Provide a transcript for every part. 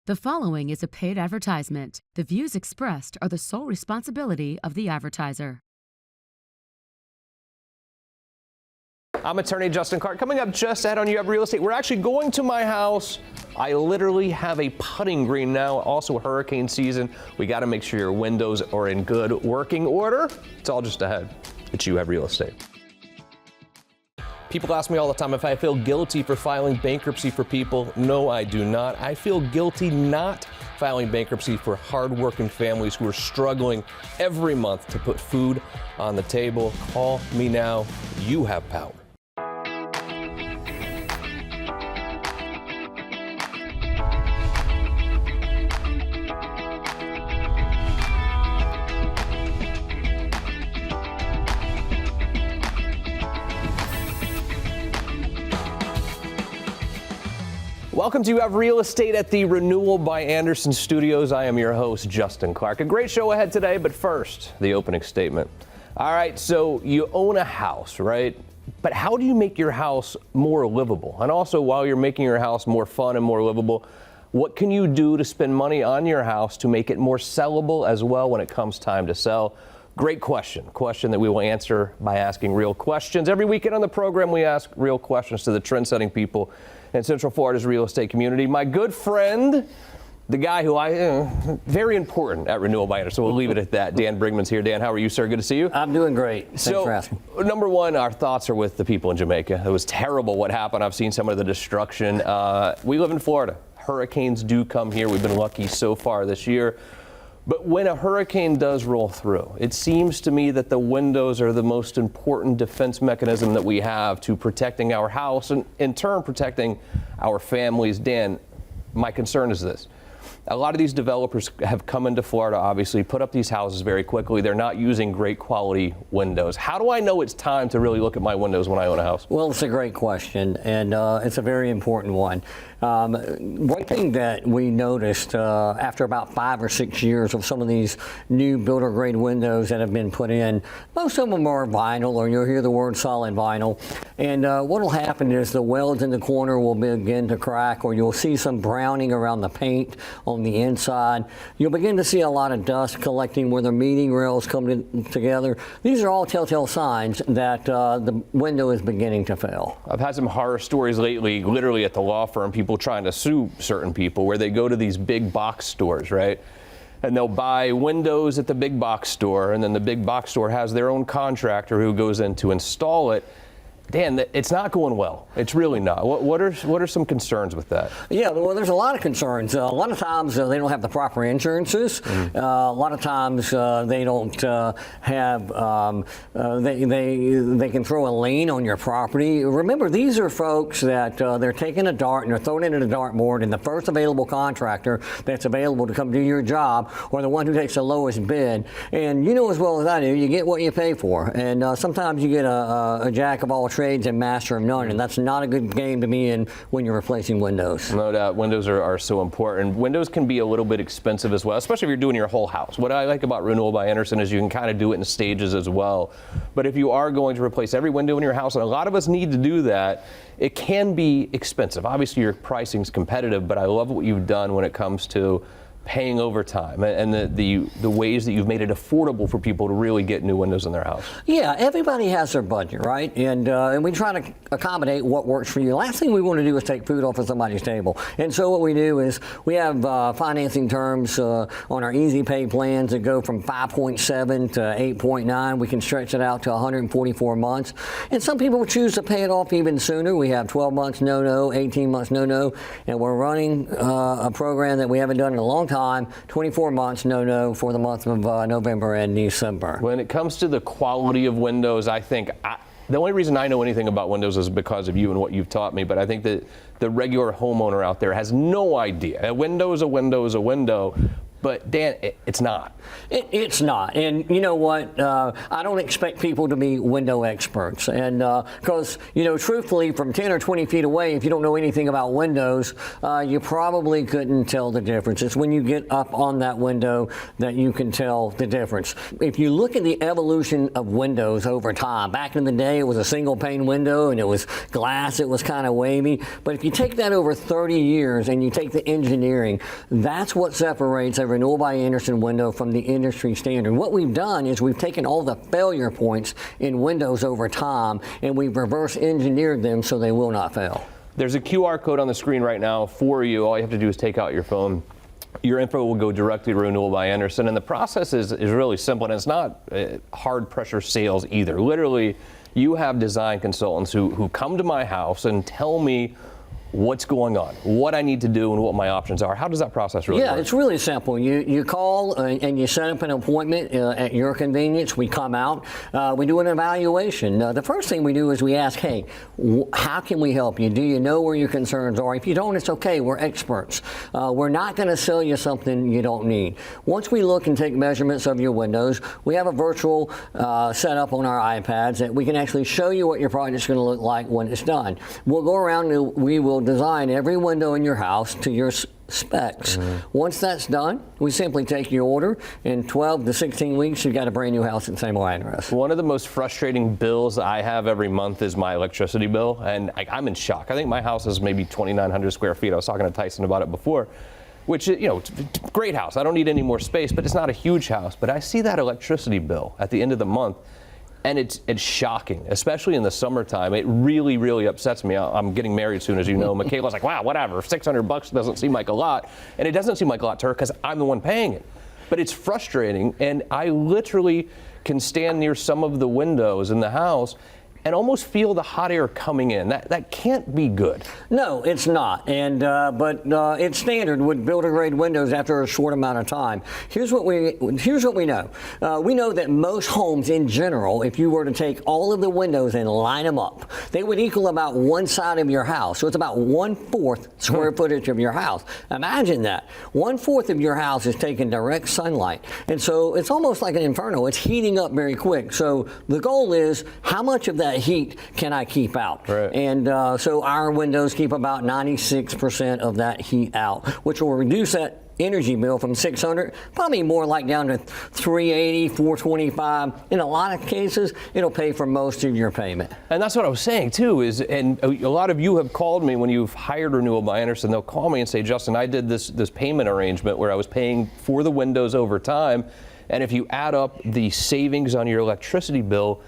The following is a paid advertisement. The views expressed are the sole responsibility of the advertiser. I'm attorney Justin Clark. Coming up just ahead on You Have Real Estate, we're actually going to my house. I literally have a putting green now, also hurricane season. We got to make sure your windows are in good working order. It's all just ahead. It's You Have Real Estate. People ask me all the time if I feel guilty for filing bankruptcy for people. No, I do not. I feel guilty not filing bankruptcy for hardworking families who are struggling every month to put food on the table. Call me now. You have power. Welcome to You Have Real Estate at the Renewal by Andersen Studios. I am your host, Justin Clark. A great show ahead today, but first, the opening statement. All right, so you own a house, right? But how do you make your house more livable? And also, while you're making your house more fun and more livable, what can you do to spend money on your house to make it more sellable as well when it comes time to sell? Great question that we will answer by asking real questions. Every weekend on the program, we ask real questions to the trend-setting people in Central Florida's real estate community. My good friend, the guy who very important at Renewal by Andersen, so we'll leave it at that. Dan Brigman's here. Dan, how are you, sir? Good to see you. I'm doing great. Thanks for asking. Number one, our thoughts are with the people in Jamaica. It was terrible what happened. I've seen some of the destruction. We live in Florida. Hurricanes do come here. We've been lucky so far this year. But when a hurricane does roll through, it seems to me that the windows are the most important defense mechanism that we have to protecting our house and in turn protecting our families. Dan, my concern is this. A lot of these developers have come into Florida, obviously, put up these houses very quickly. They're not using great quality windows. How do I know it's time to really look at my windows when I own a house? Well, it's a great question, and it's a very important one. One thing that we noticed after about 5 or 6 years of some of these new builder-grade windows that have been put in, most of them are vinyl, or you'll hear the word solid vinyl. And what will happen is the welds in the corner will begin to crack, or you'll see some browning around the paint on the inside. You'll begin to see a lot of dust collecting where the meeting rails come together. These are all telltale signs that the window is beginning to fail. I've had some horror stories lately, literally at the law firm, people trying to sue certain people where they go to these big box stores, right? And they'll buy windows at the big box store, and then the big box store has their own contractor who goes in to install it. Dan, it's not going well. It's really not. What are some concerns with that? Yeah, well, there's a lot of concerns. A lot of times they don't have the proper insurances. A lot of times they don't have. They can throw a lien on your property. Remember, these are folks that they're taking a dart and they're throwing it at a dartboard, and the first available contractor that's available to come do your job, or the one who takes the lowest bid. And you know as well as I do, you get what you pay for. And sometimes you get a jack of all trades and master of none, and that's not a good game to be in when you're replacing windows. No doubt, windows are so important. Windows can be a little bit expensive as well, especially if you're doing your whole house. What I like about Renewal by Andersen is you can kind of do it in stages as well. But if you are going to replace every window in your house, and a lot of us need to do that, it can be expensive. Obviously, your pricing is competitive, but I love what you've done when it comes to paying overtime and the ways that you've made it affordable for people to really get new windows in their house. Yeah, everybody has their budget, right? And we try to accommodate what works for you. Last thing we want to do is take food off of somebody's table. And so what we do is we have financing terms on our easy pay plans that go from 5.7 to 8.9. We can stretch it out to 144 months. And some people choose to pay it off even sooner. We have 12 months no-no, 18 months no-no, and we're running a program that we haven't done in a long time, 24 months no-no for the month of November and December. When it comes to the quality of windows, I think the only reason I know anything about windows is because of you and what you've taught me, but I think that the regular homeowner out there has no idea. A window is a window is a window, But Dan, it's not. It's not. And you know what? I don't expect people to be window experts. And because, truthfully, from 10 or 20 feet away, if you don't know anything about windows, you probably couldn't tell the difference. It's when you get up on that window that you can tell the difference. If you look at the evolution of windows over time, back in the day, it was a single pane window and it was glass. It was kind of wavy. But if you take that over 30 years and you take the engineering, that's what separates a Renewal by Andersen window from the industry standard. What we've done is we've taken all the failure points in windows over time and we've reverse engineered them so they will not fail. There's a QR code on the screen right now for you. All you have to do is take out your phone. Your info will go directly to Renewal by Andersen, and the process is really simple, and it's not hard pressure sales either. Literally, you have design consultants who come to my house and tell me what's going on, what I need to do, and what my options are. How does that process really work? Yeah, it's really simple. You call and you set up an appointment at your convenience. We come out. We do an evaluation. The first thing we do is we ask, hey, how can we help you? Do you know where your concerns are? If you don't, it's okay. We're experts. We're not going to sell you something you don't need. Once we look and take measurements of your windows, we have a virtual setup on our iPads that we can actually show you what your project's going to look like when it's done. We'll go around and we will design every window in your house to your specs. Once that's done, we simply take your order. In 12 to 16 weeks, you've got a brand new house at the same old address. One of the most frustrating bills I have every month is my electricity bill, and I'm in shock. I think my house is maybe 2,900 square feet. I was talking to Tyson about it before, which, great house. I don't need any more space, but it's not a huge house. But I see that electricity bill at the end of the month, and it's shocking, especially in the summertime. It really, really upsets me. I'm getting married soon, as you know. Michaela's like, wow, whatever, $600 doesn't seem like a lot. And it doesn't seem like a lot to her because I'm the one paying it. But it's frustrating, and I literally can stand near some of the windows in the house and almost feel the hot air coming in. That can't be good. No, it's not. And but it's standard with builder-grade windows after a short amount of time. Here's what we know. We know that most homes in general, if you were to take all of the windows and line them up, they would equal about one side of your house. So it's about 1/4 square footage of your house. Imagine that. 1/4 of your house is taking direct sunlight. And so it's almost like an inferno. It's heating up very quick. So the goal is, how much of that heat can I keep out? Right. And so our windows keep about 96% of that heat out, which will reduce that energy bill from $600, probably more like down to $380, $425. In a lot of cases, it'll pay for most of your payment. And that's what I was saying too, and a lot of you have called me when you've hired Renewal by Andersen. They'll call me and say, Justin, I did this payment arrangement where I was paying for the windows over time, and if you add up the savings on your electricity bill,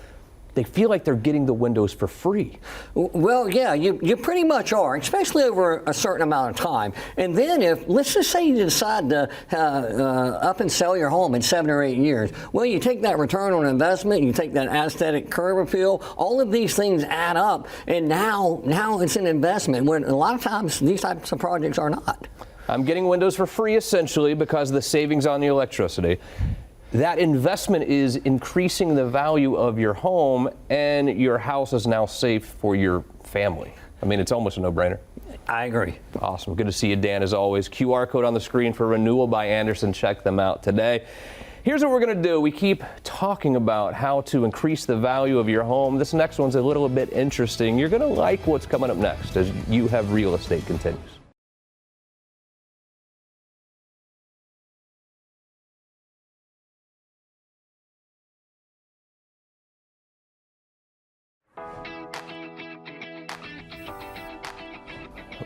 they feel like they're getting the windows for free. Well, yeah, you pretty much are, especially over a certain amount of time. And then if, let's just say you decide to up and sell your home in 7 or 8 years, well, you take that return on investment, you take that aesthetic curb appeal, all of these things add up, and now it's an investment, when a lot of times these types of projects are not. I'm getting windows for free, essentially, because of the savings on the electricity. That investment is increasing the value of your home, and your house is now safe for your family. I mean, it's almost a no-brainer. I agree. Awesome. Good to see you, Dan, as always. QR code on the screen for Renewal by Andersen. Check them out today. Here's what we're going to do. We keep talking about how to increase the value of your home. This next one's a little bit interesting. You're going to like what's coming up next as You Have Real Estate continues.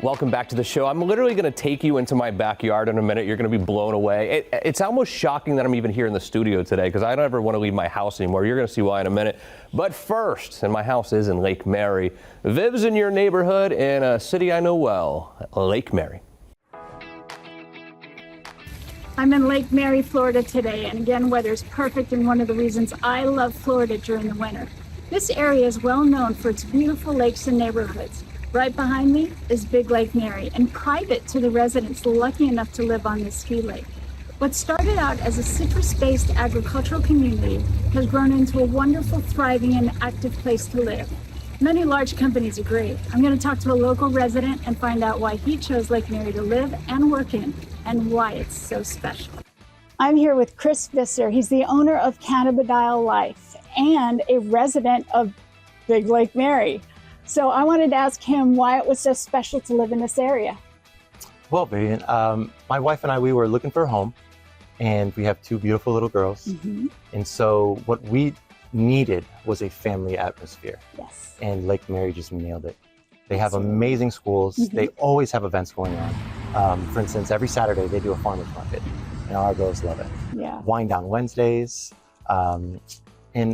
Welcome back to the show. I'm literally going to take you into my backyard in a minute. You're going to be blown away. It's almost shocking that I'm even here in the studio today because I don't ever want to leave my house anymore. You're going to see why in a minute. But first, and my house is in Lake Mary. Viv's in your neighborhood in a city I know well, Lake Mary. I'm in Lake Mary, Florida today, and again, weather's perfect and one of the reasons I love Florida during the winter. This area is well known for its beautiful lakes and neighborhoods. Right behind me is Big Lake Mary, and private to the residents lucky enough to live on this ski lake. What started out as a citrus-based agricultural community has grown into a wonderful, thriving, and active place to live. Many large companies agree. I'm going to talk to a local resident and find out why he chose Lake Mary to live and work in, and why it's so special. I'm here with Chris Visser. He's the owner of Cannabidiol Life and a resident of Big Lake Mary. So I wanted to ask him why it was so special to live in this area. Well, Vivian, my wife and I, we were looking for a home, and we have two beautiful little girls. And so what we needed was a family atmosphere. Yes. And Lake Mary just nailed it. They have amazing schools. They always have events going on. For instance, every Saturday they do a farmer's market, and our girls love it. Yeah. Wine Down Wednesdays. And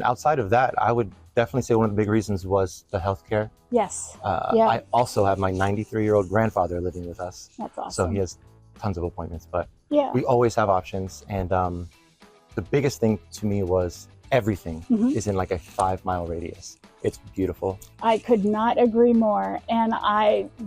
outside of that, I would definitely say one of the big reasons was the healthcare. Yes. I also have my 93-year-old grandfather living with us. That's awesome. So he has tons of appointments, but Yeah. we always have options. And the biggest thing to me was everything is in like a 5-mile radius. It's beautiful. I could not agree more. And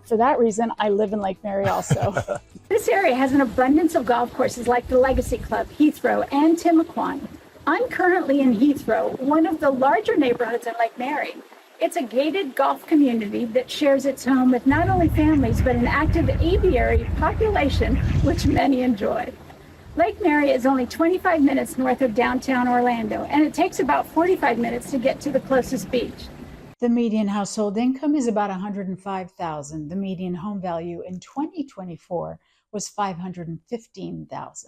for that reason, I live in Lake Mary also. This area has an abundance of golf courses like the Legacy Club, Heathrow, and Timaquan. I'm currently in Heathrow, one of the larger neighborhoods in Lake Mary. It's a gated golf community that shares its home with not only families, but an active aviary population, which many enjoy. Lake Mary is only 25 minutes north of downtown Orlando, and it takes about 45 minutes to get to the closest beach. The median household income is about $105,000. The median home value in 2024 was $515,000.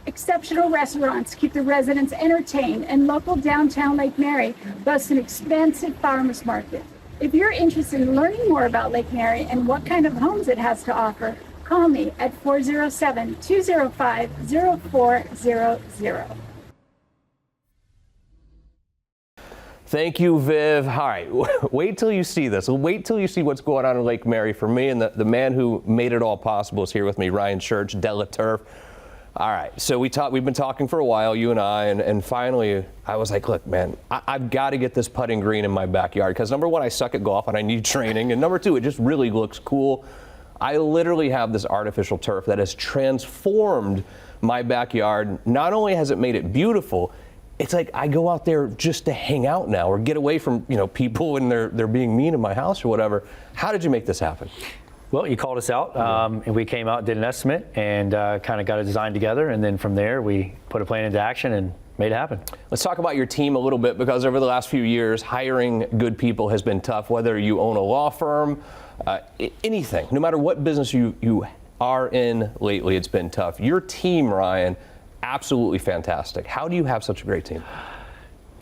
Exceptional restaurants keep the residents entertained, and local downtown Lake Mary boasts an expansive farmers market. If you're interested in learning more about Lake Mary and what kind of homes it has to offer, call me at 407-205-0400. Thank you, Viv. All right, wait till you see this. Wait till you see what's going on in Lake Mary. For me, and the man who made it all possible is here with me, Ryan Church, Della Turf. All right, so we've been talking for a while, you and I, and finally I was like, look, man, I've got to get this putting green in my backyard because number one, I suck at golf and I need training, and number two, it just really looks cool. I literally have this artificial turf that has transformed my backyard. Not only has it made it beautiful, it's like I go out there just to hang out now or get away from people when they're being mean in my house or whatever. How did you make this happen? Well, you called us out, and we came out, did an estimate, and kind of got a design together, and then from there we put a plan into action and made it happen. Let's talk about your team a little bit, because over the last few years, hiring good people has been tough, whether you own a law firm, anything, no matter what business you are in lately, it's been tough. Your team, Ryan, absolutely fantastic. How do you have such a great team?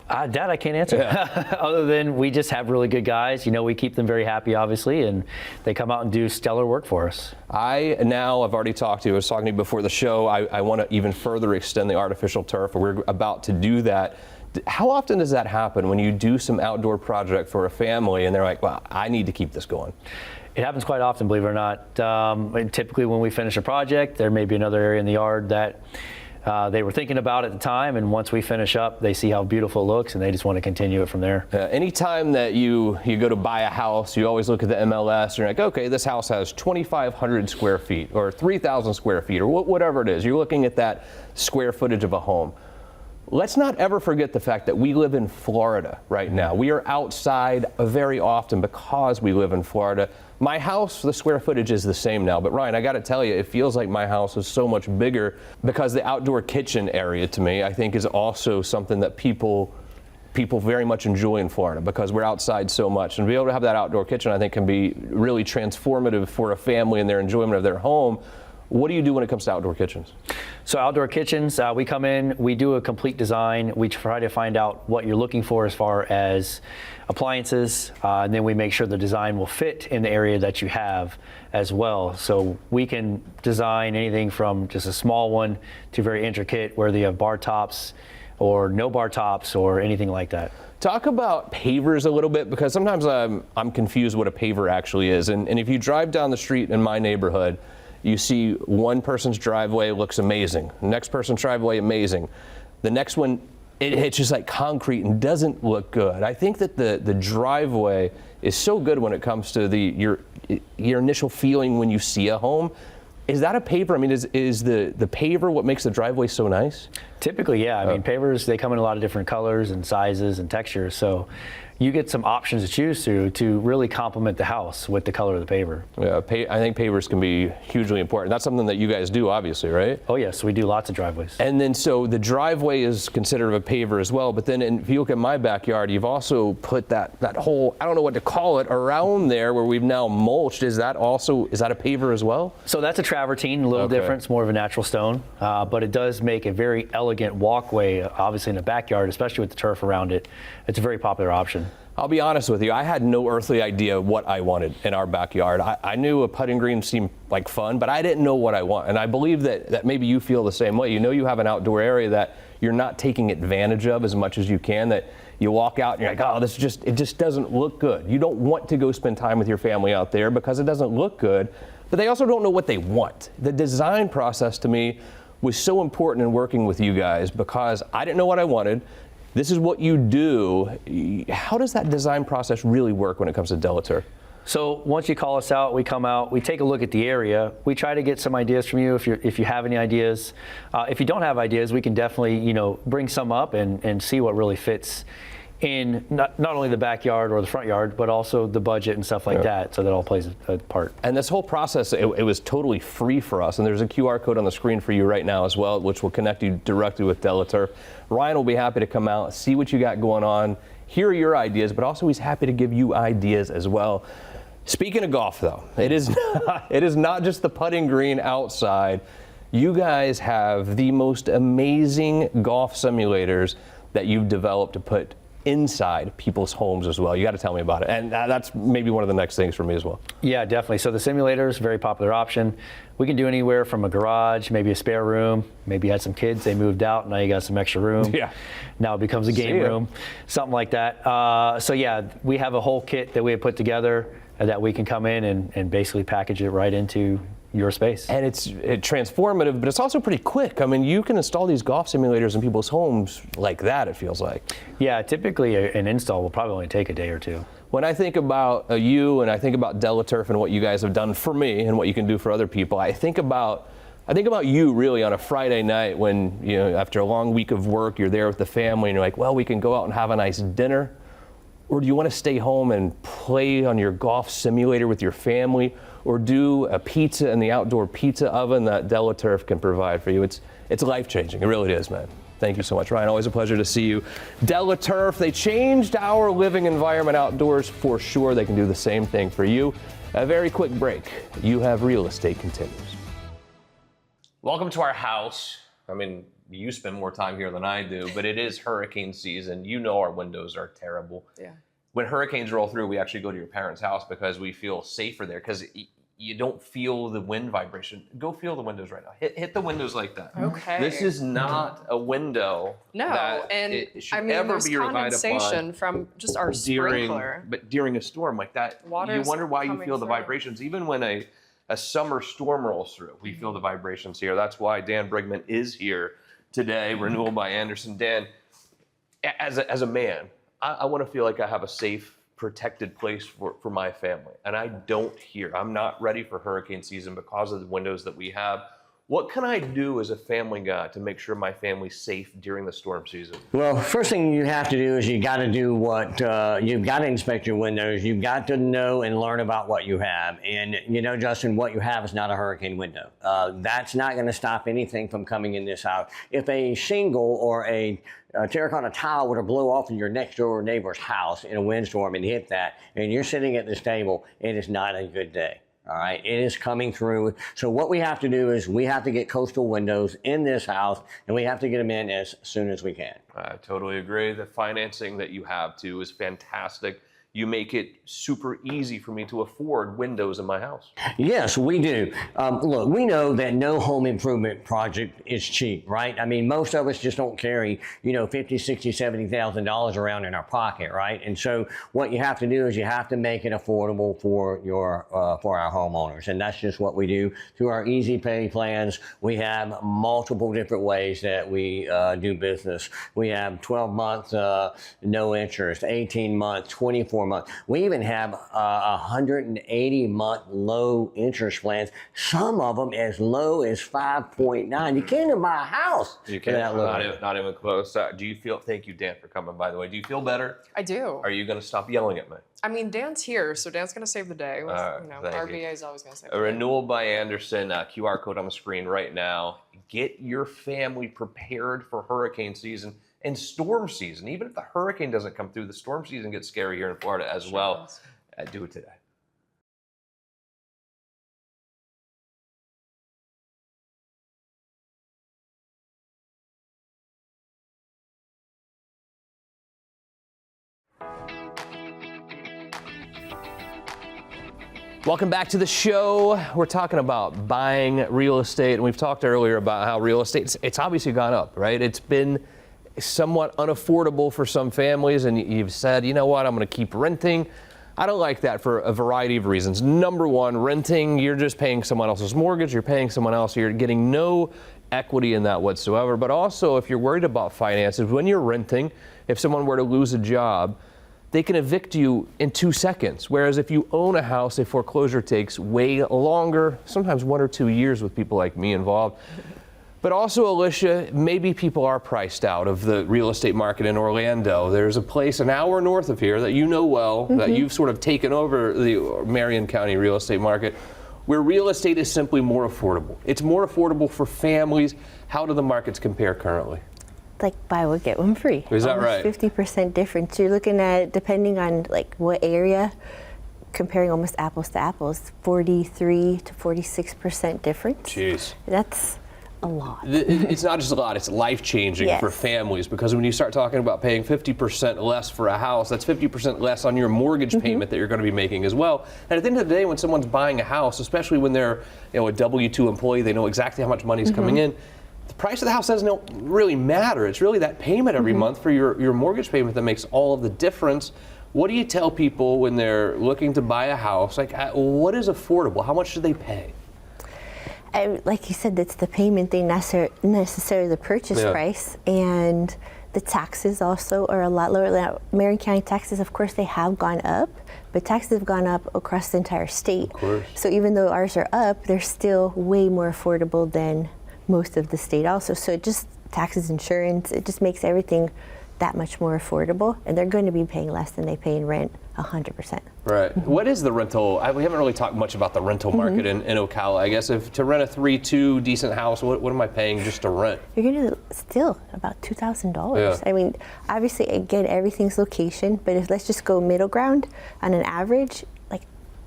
Dad, I can't answer. Yeah. Other than we just have really good guys. We keep them very happy, obviously, and they come out and do stellar work for us. I've already talked to you. I was talking to you before the show. I want to even further extend the artificial turf. We're about to do that. How often does that happen when you do some outdoor project for a family and they're like, well, I need to keep this going? It happens quite often, believe it or not. And typically when we finish a project, there may be another area in the yard that they were thinking about at the time, and once we finish up, they see how beautiful it looks, and they just want to continue it from there. Anytime that you go to buy a house, you always look at the MLS, and you're like, okay, this house has 2,500 square feet, or 3,000 square feet, or whatever it is. You're looking at that square footage of a home. Let's not ever forget the fact that we live in Florida right now. We are outside very often because we live in Florida. My house, the square footage is the same now, but Ryan, I got to tell you, it feels like my house is so much bigger because the outdoor kitchen area, to me, I think is also something that people very much enjoy in Florida because we're outside so much. And to be able to have that outdoor kitchen, I think, can be really transformative for a family and their enjoyment of their home. What do you do when it comes to outdoor kitchens? So outdoor kitchens, we come in, we do a complete design. We try to find out what you're looking for as far as appliances, and then we make sure the design will fit in the area that you have as well. So we can design anything from just a small one to very intricate, whether you have bar tops or no bar tops or anything like that. Talk about pavers a little bit, because sometimes I'm confused what a paver actually is. And if you drive down the street in my neighborhood, you see one person's driveway looks amazing. The next person's driveway, amazing. The next one, it's just like concrete and doesn't look good. I think that the driveway is so good when it comes to your initial feeling when you see a home. Is that a paver? I mean, is the paver what makes the driveway so nice? Typically, yeah. I mean, pavers, they come in a lot of different colors and sizes and textures. So you get some options to choose through to really complement the house with the color of the paver. Yeah, I think pavers can be hugely important. That's something that you guys do, obviously, right? Oh yes, we do lots of driveways. And then so the driveway is considered a paver as well, but then if you look at my backyard, you've also put that whole, I don't know what to call it, around there where we've now mulched. Is that a paver as well? So that's a travertine, a little different. It's more of a natural stone, but it does make a very elegant walkway, obviously in the backyard, especially with the turf around it. It's a very popular option. I'll be honest with you, I had no earthly idea what I wanted in our backyard. I knew a putting green seemed like fun, but I didn't know what I want. And I believe that maybe you feel the same way. You know you have an outdoor area that you're not taking advantage of as much as you can, that you walk out and you're like, oh, it just doesn't look good. You don't want to go spend time with your family out there because it doesn't look good, but they also don't know what they want. The design process to me was so important in working with you guys because I didn't know what I wanted. This is what you do. How does that design process really work when it comes to DelaTurf? So once you call us out, we come out, we take a look at the area. We try to get some ideas from you if you have any ideas. If you don't have ideas, we can definitely bring some up and see what really fits in not only the backyard or the front yard, but also the budget and stuff like that. So that all plays a part. And this whole process, it was totally free for us. And there's a QR code on the screen for you right now as well, which will connect you directly with DelaTurf. Ryan will be happy to come out, see what you got going on, hear your ideas, but also he's happy to give you ideas as well. Speaking of golf, though, it is not just the putting green outside. You guys have the most amazing golf simulators that you've developed to put inside people's homes as well. You got to tell me about it. And that's maybe one of the next things for me as well. Yeah, definitely. So the simulator is a very popular option. We can do anywhere from a garage, maybe a spare room, maybe you had some kids, they moved out, now you got some extra room. Yeah. Now it becomes a game room, something like that. So yeah, we have a whole kit that we have put together that we can come in and basically package it right into your space. And it's transformative, but it's also pretty quick. I mean, you can install these golf simulators in people's homes like that, it feels like. Yeah, typically an install will probably only take a day or two. When I think about you and I think about DelaTurf and what you guys have done for me and what you can do for other people, I think about you really on a Friday night when, after a long week of work, you're there with the family and you're like, well, we can go out and have a nice dinner. Or do you want to stay home and play on your golf simulator with your family, or do a pizza in the outdoor pizza oven that DelaTurf can provide for you? It's life-changing. It really is, man. Thank you so much, Ryan. Always a pleasure to see you. DelaTurf, they changed our living environment outdoors for sure. They can do the same thing for you. A very quick break. You Have Real Estate continues. Welcome to our house. I mean, you spend more time here than I do, but it is hurricane season. You know our windows are terrible. Yeah. When hurricanes roll through, we actually go to your parents' house because we feel safer there because you don't feel the wind vibration. Go feel the windows right now. Hit the windows like that. Okay. This is not a window. No, that and it should I mean, ever there's be relied condensation upon from just our sprinkler. But during a storm like that, you Water's wonder why you coming feel the through. vibrations. Even when a summer storm rolls through, we feel the vibrations here. That's why Dan Brigman is here today, Renewal by Andersen. Dan, as a man, I want to feel like I have a safe, protected place for my family. And I don't here. I'm not ready for hurricane season because of the windows that we have. What can I do as a family guy to make sure my family's safe during the storm season? Well, first thing you have to do is you got to do what, you've got to inspect your windows. You've got to know and learn about what you have. And Justin, what you have is not a hurricane window. That's not going to stop anything from coming in this house. If a shingle or a terracotta tile were to blow off in your next door neighbor's house in a windstorm and hit that, and you're sitting at this table, it is not a good day. All right, it is coming through. So what we have to do is we have to get coastal windows in this house, and we have to get them in as soon as we can. I totally agree. The financing that you have too is fantastic. You make it super easy for me to afford windows in my house. Yes, we do. Look, we know that no home improvement project is cheap, right? I mean, most of us just don't carry, $50,000, $60,000, $70,000 around in our pocket, right? And so what you have to do is you have to make it affordable for our homeowners. And that's just what we do through our easy pay plans. We have multiple different ways that we do business. We have 12 months, no interest, 18 months, 24 24 months. We even have 180-month low interest plans. Some of them as low as 5.9. You can't even buy a house. You can't. Not even close. Do you feel? Thank you, Dan, for coming. By the way, do you feel better? I do. Are you going to stop yelling at me? I mean, Dan's here, so Dan's going to save the day. Our VA is always going to save the day. Renewal by Andersen, QR code on the screen right now. Get your family prepared for hurricane season and storm season. Even if the hurricane doesn't come through, the storm season gets scary here in Florida as well. Do it today. Welcome back to the show. We're talking about buying real estate, and we've talked earlier about how real estate, it's obviously gone up, right? It's been somewhat unaffordable for some families, and you've said, you know what, I'm going to keep renting. I don't like that for a variety of reasons. Number one, renting, you're just paying someone else's mortgage, you're paying someone else, you're getting no equity in that whatsoever. But also, if you're worried about finances, when you're renting, if someone were to lose a job, they can evict you in 2 seconds. Whereas if you own a house, a foreclosure takes way longer, sometimes 1 or 2 years with people like me involved. But also, Elisha, maybe people are priced out of the real estate market in Orlando. There's a place an hour north of here that you know well, that you've sort of taken over the Marion County real estate market, where real estate is simply more affordable. It's more affordable for families. How do the markets compare currently? Like buy one get one free. Is that right? 50% difference. You're looking at, depending on like what area, comparing almost apples to apples, 43 to 46% difference. Jeez. That's a lot. It's not just a lot, it's life-changing for families, because when you start talking about paying 50% less for a house, that's 50% less on your mortgage payment that you're going to be making as well. And at the end of the day, when someone's buying a house, especially when they're a W-2 employee, they know exactly how much money is coming in. The price of the house doesn't really matter. It's really that payment every month for your mortgage payment that makes all of the difference. What do you tell people when they're looking to buy a house? Like, what is affordable? How much do they pay? Like you said, that's the payment, they necessarily the purchase price, and the taxes also are a lot lower. Now, Marion County taxes, of course, they have gone up, but taxes have gone up across the entire state. Of course. So even though ours are up, they're still way more affordable than most of the state also. So it just taxes, insurance, it just makes everything that much more affordable, and they're going to be paying less than they pay in rent 100%. Right. What is the rental? We haven't really talked much about the rental market in Ocala. I guess if to rent a 3-2 decent house, what am I paying just to rent? You're going to still about $2,000. Yeah. I mean, obviously, again, everything's location, but if let's just go middle ground, on an average, like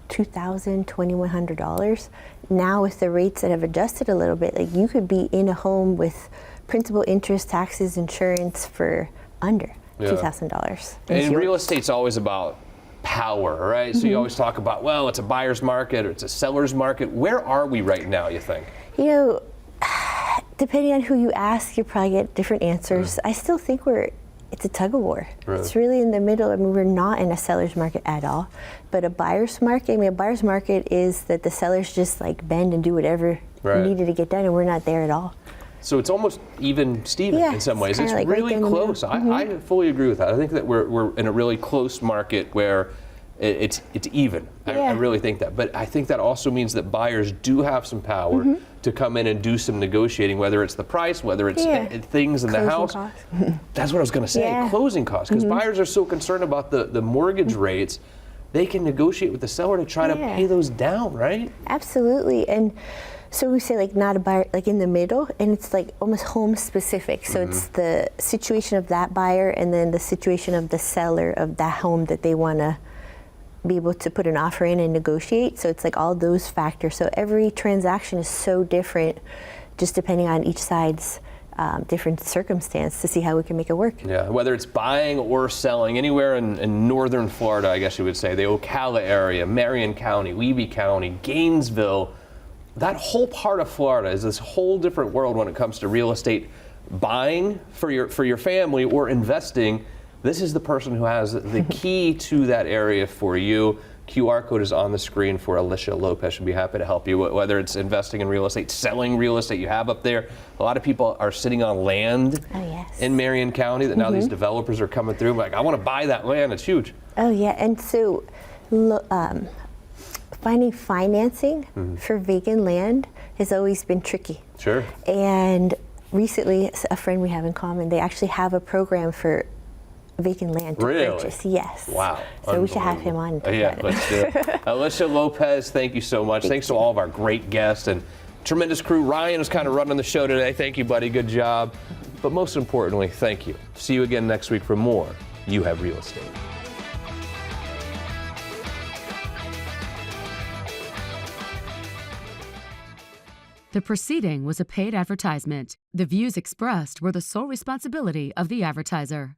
$2,000, $2,100. Now with the rates that have adjusted a little bit, like you could be in a home with principal, interest, taxes, insurance for under $2,000. And real estate's always about power, right? So you always talk about, well, it's a buyer's market or it's a seller's market. Where are we right now, you think? You know, depending on who you ask, you probably get different answers. I still think it's a tug of war. Really? It's really in the middle. I mean, we're not in a seller's market at all, but a buyer's market, a buyer's market is that the sellers just like bend and do whatever needed to get done, and we're not there at all. So it's almost even Steven in some ways. It's like really right close. I fully agree with that. I think that we're in a really close market where it's even. I really think that. But I think that also means that buyers do have some power to come in and do some negotiating, whether it's the price, whether it's things in the house. That's what I was going to say, closing costs. Because buyers are so concerned about the mortgage rates, they can negotiate with the seller to try to pay those down, right? Absolutely. And so we say like not a buyer, like in the middle, and it's like almost home specific. So it's the situation of that buyer and then the situation of the seller of that home that they want to be able to put an offer in and negotiate. So it's like all those factors. So every transaction is so different, just depending on each side's different circumstance to see how we can make it work. Yeah, whether it's buying or selling anywhere in northern Florida, I guess you would say, the Ocala area, Marion County, Levy County, Gainesville, that whole part of Florida is this whole different world when it comes to real estate buying for your family or investing. This is the person who has the key to that area for you. QR code is on the screen for Elisha Lopez. She'll be happy to help you, whether it's investing in real estate, selling real estate you have up there. A lot of people are sitting on land in Marion County that now these developers are coming through. Like, I want to buy that land. It's huge. Oh, yeah. And so finding financing for vacant land has always been tricky. Sure. And recently, a friend we have in common, they actually have a program for vacant land to purchase. Yes. Wow. So we should have him on. Yeah, let's do it. Elisha Lopez, thank you so much. Thanks to all of our great guests and tremendous crew. Ryan is kind of running the show today. Thank you, buddy. Good job. But most importantly, thank you. See you again next week for more You Have Real Estate. The proceeding was a paid advertisement. The views expressed were the sole responsibility of the advertiser.